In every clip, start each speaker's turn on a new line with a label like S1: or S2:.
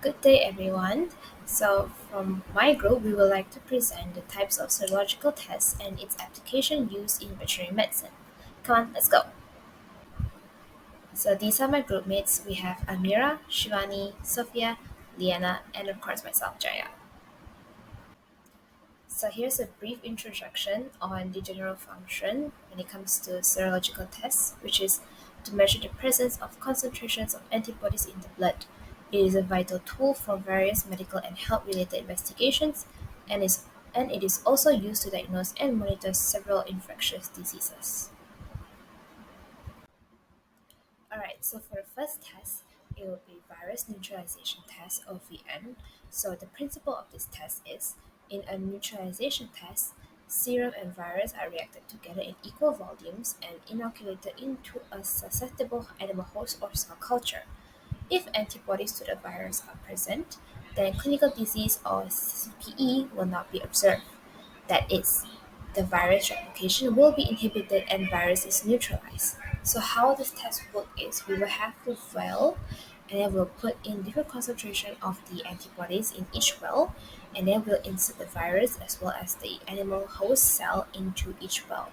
S1: Good day, everyone. So, from my group, we would like to present the types of serological tests and its application used in veterinary medicine. Come on, let's go. So, these are my group mates. We have Amira, Shivaani, Sofea, Liyana, and of course myself, Jaya. So, here's a brief introduction on the general function when it comes to serological tests, which is to measure the presence of concentrations of antibodies in the blood. It is a vital tool for various medical and health-related investigations, and it is also used to diagnose and monitor several infectious diseases. Alright, so for the first test, it will be virus neutralization test or VN. So the principle of this test is in a neutralization test, serum and virus are reacted together in equal volumes and inoculated into a susceptible animal host or cell culture. If antibodies to the virus are present, then clinical disease or CPE will not be observed. That is, the virus replication will be inhibited and virus is neutralized. So how this test works is we will have the well and then we'll put in different concentration of the antibodies in each well and then we'll insert the virus as well as the animal host cell into each well.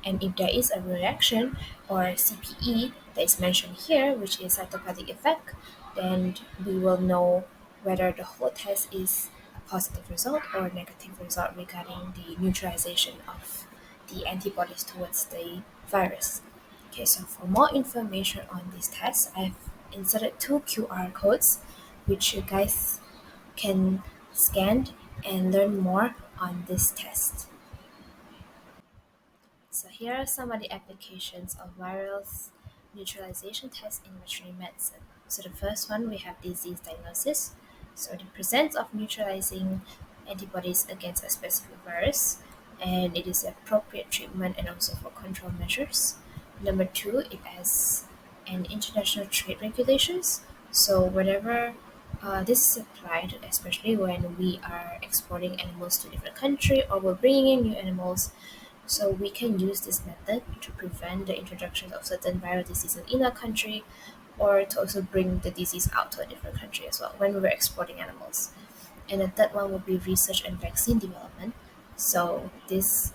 S1: And if there is a reaction or CPE that is mentioned here, which is cytopathic effect, then we will know whether the whole test is a positive result or a negative result regarding the neutralization of the antibodies towards the virus. Okay, so for more information on this test, I've inserted two QR codes which you guys can scan and learn more on this test. So here are some of the applications of viral neutralization tests in veterinary medicine. So the first one, we have disease diagnosis. So the presence of neutralizing antibodies against a specific virus, and it is appropriate treatment and also for control measures. Number two, it has an international trade regulations. So whenever this is applied, especially when we are exporting animals to different country or we're bringing in new animals, so we can use this method to prevent the introduction of certain viral diseases in our country or to also bring the disease out to a different country as well when we were exporting animals. And the third one would be research and vaccine development. So this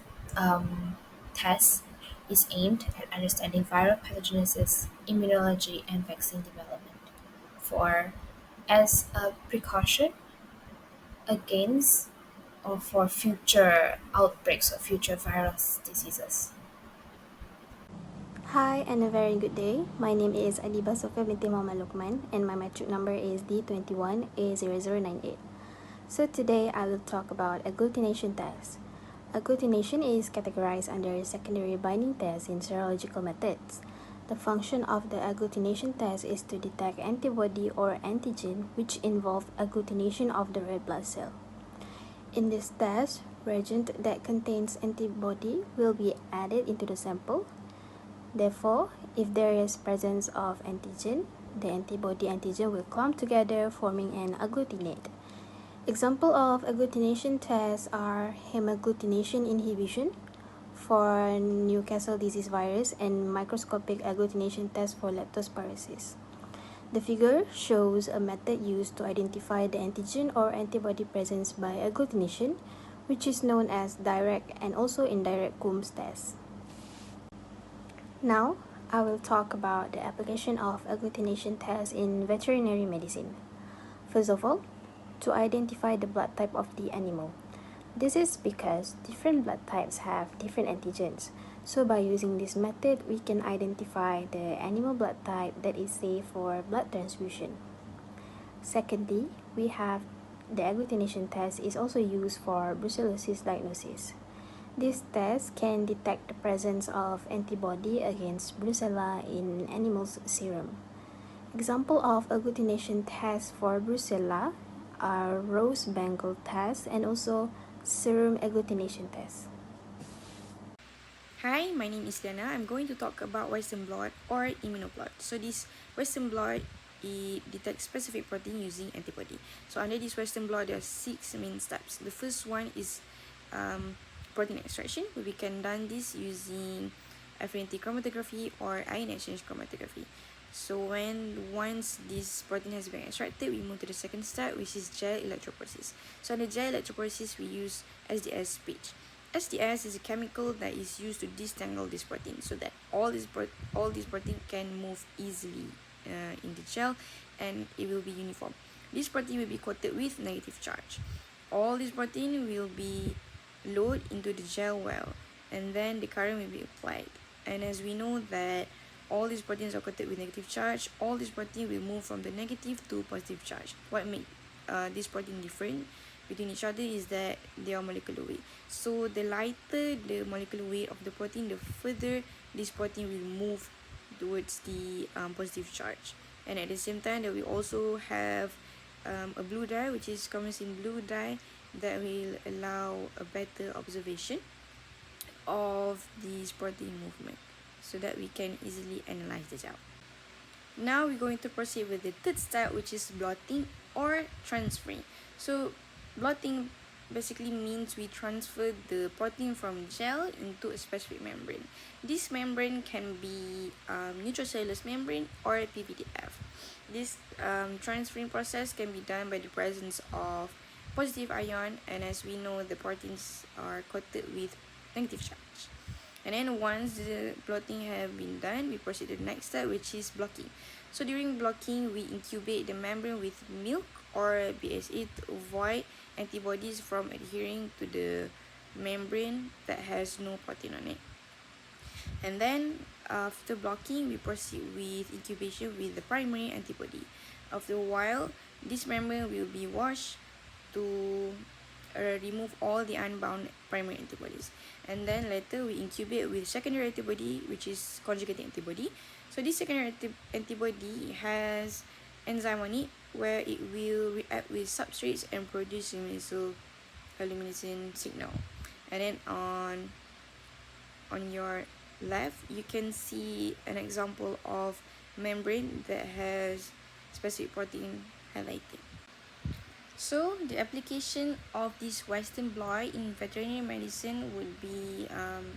S1: test is aimed at understanding viral pathogenesis, immunology, and vaccine development for as a precaution against or for future outbreaks of future virus diseases.
S2: Hi and a very good day. My name is Adibah Sofea binti Mohamad Lukman and my metric number is D21A0098. So today I will talk about agglutination test. Agglutination is categorized under secondary binding tests in serological methods. The function of the agglutination test is to detect antibody or antigen which involve agglutination of the red blood cell. In this test, reagent that contains antibody will be added into the sample. Therefore, if there is presence of antigen, the antibody-antigen will clump together forming an agglutinate. Example of agglutination tests are hemagglutination inhibition for Newcastle disease virus and microscopic agglutination test for leptospirosis. The figure shows a method used to identify the antigen or antibody presence by agglutination, which is known as direct and also indirect Coombs test. Now, I will talk about the application of agglutination tests in veterinary medicine. First of all, to identify the blood type of the animal. This is because different blood types have different antigens. So by using this method, we can identify the animal blood type that is safe for blood transfusion. Secondly, we have the agglutination test is also used for brucellosis diagnosis. This test can detect the presence of antibody against brucella in animals' serum. Example of agglutination tests for brucella are Rose-Bangle test and also serum agglutination test.
S3: Hi, my name is Liyana. I'm going to talk about Western blot or immunoblot. So this Western blot, it detects specific protein using antibody. So under this Western blot, there are 6 main steps. The first one is protein extraction. We can done this using affinity chromatography or ion exchange chromatography. So once this protein has been extracted, we move to the second step, which is gel electrophoresis. So in the gel electrophoresis, we use SDS pitch. SDS is a chemical that is used to disentangle this protein so that all this protein can move easily in the gel, and it will be uniform. This protein will be coated with negative charge. All this protein will be loaded into the gel well, and then the current will be applied. And as we know that all these proteins are coated with negative charge, all these proteins will move from the negative to positive charge. What makes this protein different between each other is that they are molecular weight. So the lighter the molecular weight of the protein, the further this protein will move towards the positive charge. And at the same time, that we also have a blue dye, which is common in blue dye, that will allow a better observation of this protein movement so that we can easily analyze the gel. Now we're going to proceed with the third step, which is blotting or transferring. So blotting basically means we transfer the protein from gel into a specific membrane. This membrane can be nutricellulose membrane or PVDF. This transferring process can be done by the presence of positive ion, and as we know, the proteins are coated with negative charge. And then once the blotting have been done, we proceed to the next step, which is blocking. So during blocking, we incubate the membrane with milk or BSA to avoid antibodies from adhering to the membrane that has no protein on it. And then after blocking, we proceed with incubation with the primary antibody. After a while, this membrane will be washed to remove all the unbound primary antibodies. And then later we incubate with secondary antibody, which is conjugating antibody. So this secondary antibody has enzyme on it where it will react with substrates and produce luminescent signal. And then on your left, you can see an example of membrane that has specific protein highlighted. So the application of this Western blot in veterinary medicine would be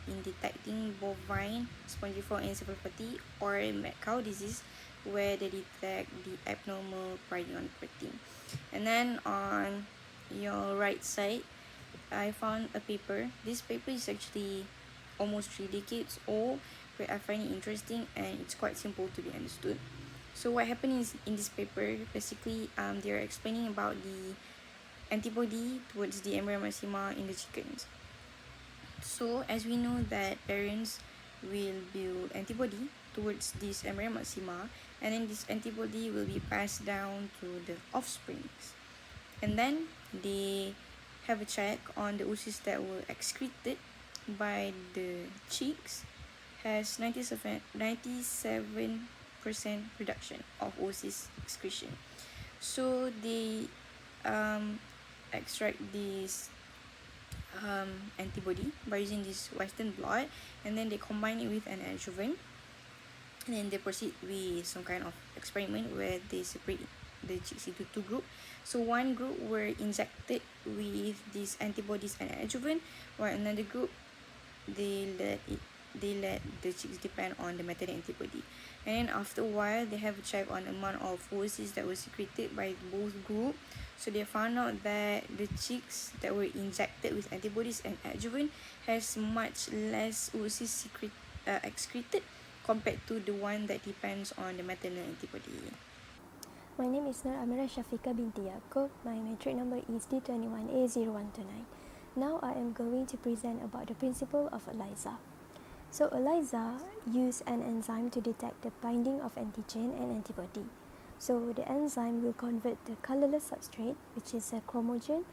S3: in detecting bovine spongiform encephalopathy or mad cow disease, where they detect the abnormal prion protein. And then on your right side, I found a paper. This paper is actually almost 3 decades old, where I find it interesting and it's quite simple to be understood. So what happened is, in this paper, basically they are explaining about the antibody towards the Amira maxima in the chickens. So as we know that parents will build antibody towards this Amira maxima, and then this antibody will be passed down to the offsprings. And then they have a check on the oocysts that were excreted by the chicks has 97% reduction of oocyst excretion. So they extract this antibody by using this Western blot, and then they combine it with an adjuvant, and then they proceed with some kind of experiment where they separate the chicks into 2 groups. So one group were injected with these antibodies and adjuvant, while another group they let the chicks depend on the maternal antibody. And then after a while, they have a check on the amount of oocysts that were secreted by both groups. So they found out that the chicks that were injected with antibodies and adjuvant has much less oocysts excreted compared to the one that depends on the maternal antibody.
S2: My name is Amira binti. My matric number is D21A0129. Now I am going to present about the principle of ELISA. So ELISA use an enzyme to detect the binding of antigen and antibody. So the enzyme will convert the colorless substrate, which is a chromogen,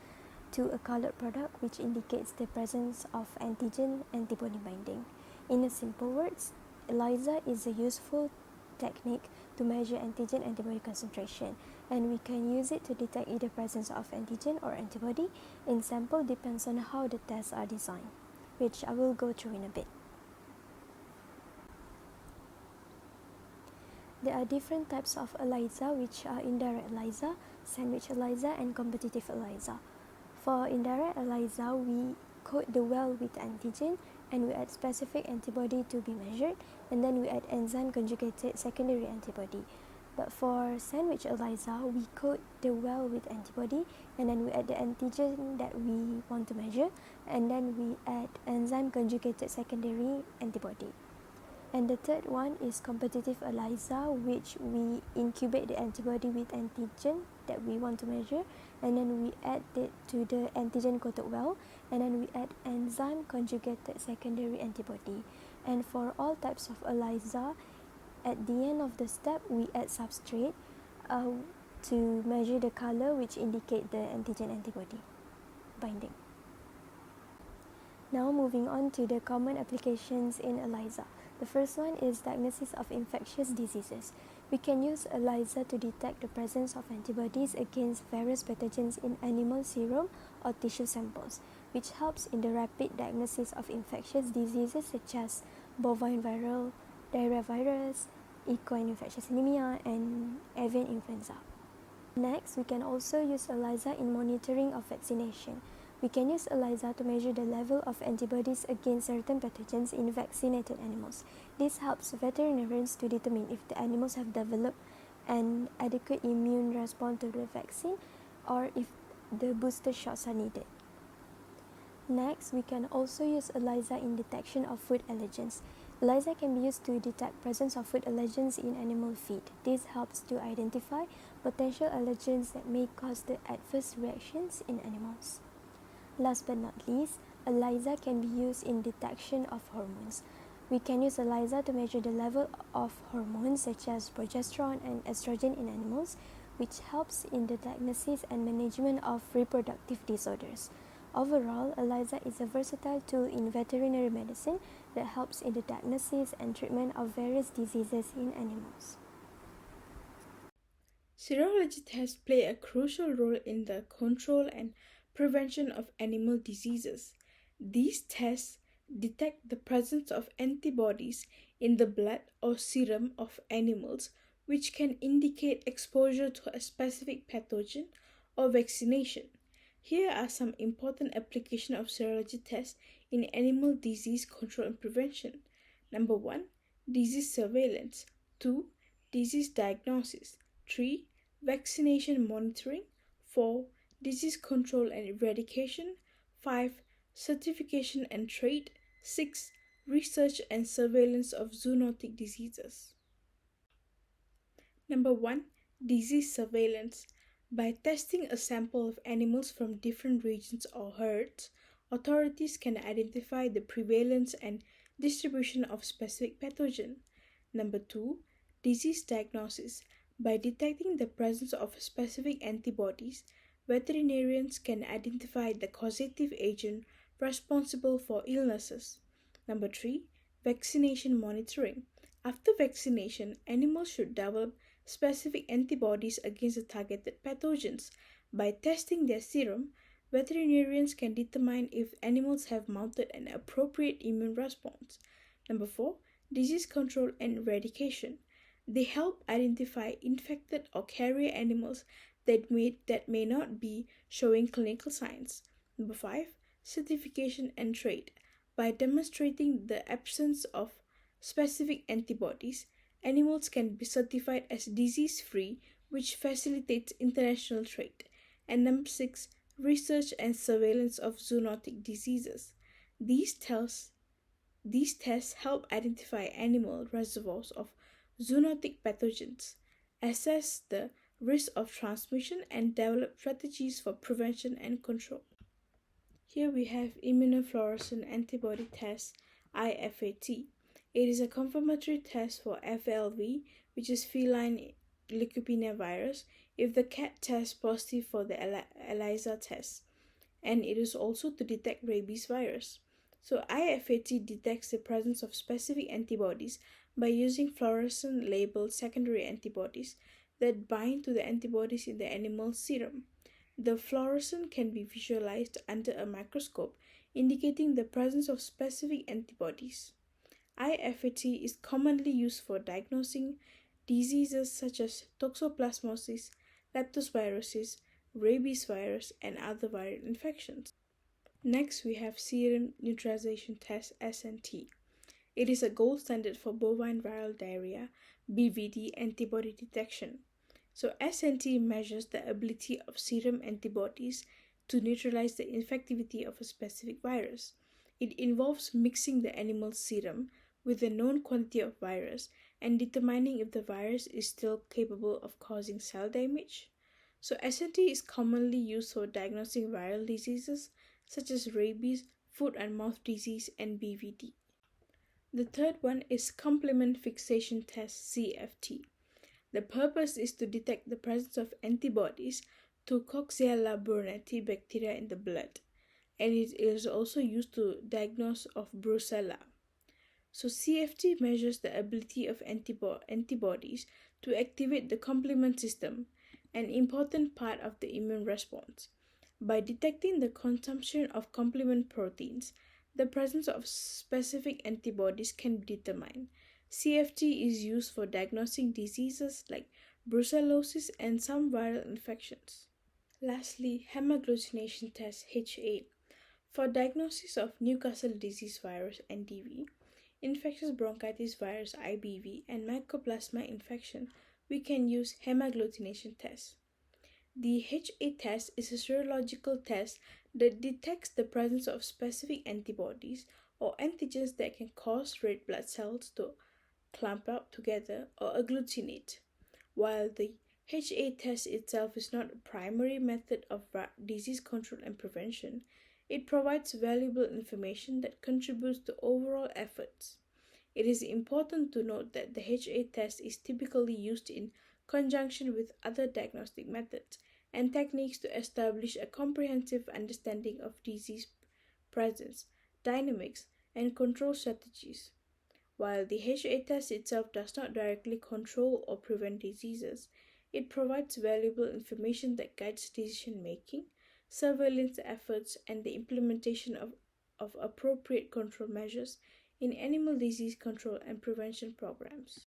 S2: to a colored product, which indicates the presence of antigen-antibody binding. In a simple words, ELISA is a useful technique to measure antigen-antibody concentration, and we can use it to detect either presence of antigen or antibody in sample depends on how the tests are designed, which I will go through in a bit. There are different types of ELISA, which are indirect ELISA, sandwich ELISA, and competitive ELISA. For indirect ELISA, we coat the well with antigen, and we add specific antibody to be measured, and then we add enzyme conjugated secondary antibody. But for sandwich ELISA, we coat the well with antibody, and then we add the antigen that we want to measure, and then we add enzyme conjugated secondary antibody. And the third one is competitive ELISA, which we incubate the antibody with antigen that we want to measure, and then we add it to the antigen coated well, and then we add enzyme conjugated secondary antibody. And for all types of ELISA, at the end of the step, we add substrate to measure the color, which indicate the antigen antibody binding. Now moving on to the common applications in ELISA. The first one is diagnosis of infectious diseases. We can use ELISA to detect the presence of antibodies against various pathogens in animal serum or tissue samples, which helps in the rapid diagnosis of infectious diseases such as bovine viral diarrhea virus, equine infectious anemia, and avian influenza. Next, we can also use ELISA in monitoring of vaccination. We can use ELISA to measure the level of antibodies against certain pathogens in vaccinated animals. This helps veterinarians to determine if the animals have developed an adequate immune response to the vaccine or if the booster shots are needed. Next, we can also use ELISA in detection of food allergens. ELISA can be used to detect presence of food allergens in animal feed. This helps to identify potential allergens that may cause the adverse reactions in animals. Last but not least, ELISA can be used in detection of hormones. We can use ELISA to measure the level of hormones such as progesterone and estrogen in animals, which helps in the diagnosis and management of reproductive disorders. Overall, ELISA is a versatile tool in veterinary medicine that helps in the diagnosis and treatment of various diseases in animals.
S3: Serology tests play a crucial role in the control and prevention of animal diseases. These tests detect the presence of antibodies in the blood or serum of animals, which can indicate exposure to a specific pathogen or vaccination. Here are some important applications of serology tests in animal disease control and prevention. Number 1, disease surveillance. 2, disease diagnosis. 3, vaccination monitoring. 4, disease control and eradication. 5, certification and trade. 6, research and surveillance of zoonotic diseases. Number 1, disease surveillance. By testing a sample of animals from different regions or herds, authorities can identify the prevalence and distribution of specific pathogen. Number 2, disease diagnosis. By detecting the presence of specific antibodies, veterinarians can identify the causative agent responsible for illnesses. Number 3, vaccination monitoring. After vaccination, animals should develop specific antibodies against the targeted pathogens. By testing their serum, veterinarians can determine if animals have mounted an appropriate immune response. Number 4, disease control and eradication. They help identify infected or carrier animals that may not be showing clinical signs. Number 5, certification and trade. By demonstrating the absence of specific antibodies, animals can be certified as disease-free, which facilitates international trade. And number 6, research and surveillance of zoonotic diseases. These tests help identify animal reservoirs of zoonotic pathogens, assess the risk of transmission, and develop strategies for prevention and control. Here we have immunofluorescent antibody test, IFAT. It is a confirmatory test for FLV, which is feline leukopenia virus, if the cat tests positive for the ELISA test, and it is also to detect rabies virus. So IFAT detects the presence of specific antibodies by using fluorescent labeled secondary antibodies that bind to the antibodies in the animal serum. The fluorescent can be visualized under a microscope, indicating the presence of specific antibodies. IFAT is commonly used for diagnosing diseases such as toxoplasmosis, leptospirosis, rabies virus, and other viral infections.
S4: Next, we have serum neutralization test (SNT). It is a gold standard for bovine viral diarrhea (BVD) antibody detection. So SNT measures the ability of serum antibodies to neutralize the infectivity of a specific virus. It involves mixing the animal's serum with a known quantity of virus and determining if the virus is still capable of causing cell damage. So SNT is commonly used for diagnosing viral diseases such as rabies, foot and mouth disease, and BVD. The third one is complement fixation test (CFT). The purpose is to detect the presence of antibodies to Coxiella burnetii bacteria in the blood, and it is also used to diagnose of brucella. So CFT measures the ability of antibodies to activate the complement system, an important part of the immune response. By detecting the consumption of complement proteins, the presence of specific antibodies can be determined. CFT is used for diagnosing diseases like brucellosis and some viral infections. Lastly, hemagglutination test (H8). For diagnosis of Newcastle disease virus (NDV), infectious bronchitis virus (IBV), and mycoplasma infection, we can use hemagglutination test. The H8 test is a serological test that detects the presence of specific antibodies or antigens that can cause red blood cells to clump up together or agglutinate. While the H8 test itself is not a primary method of disease control and prevention, it provides valuable information that contributes to overall efforts. It is important to note that the H8 test is typically used in conjunction with other diagnostic methods and techniques to establish a comprehensive understanding of disease presence, dynamics, and control strategies. While the H8 test itself does not directly control or prevent diseases, it provides valuable information that guides decision making, surveillance efforts, and the implementation of appropriate control measures in animal disease control and prevention programs.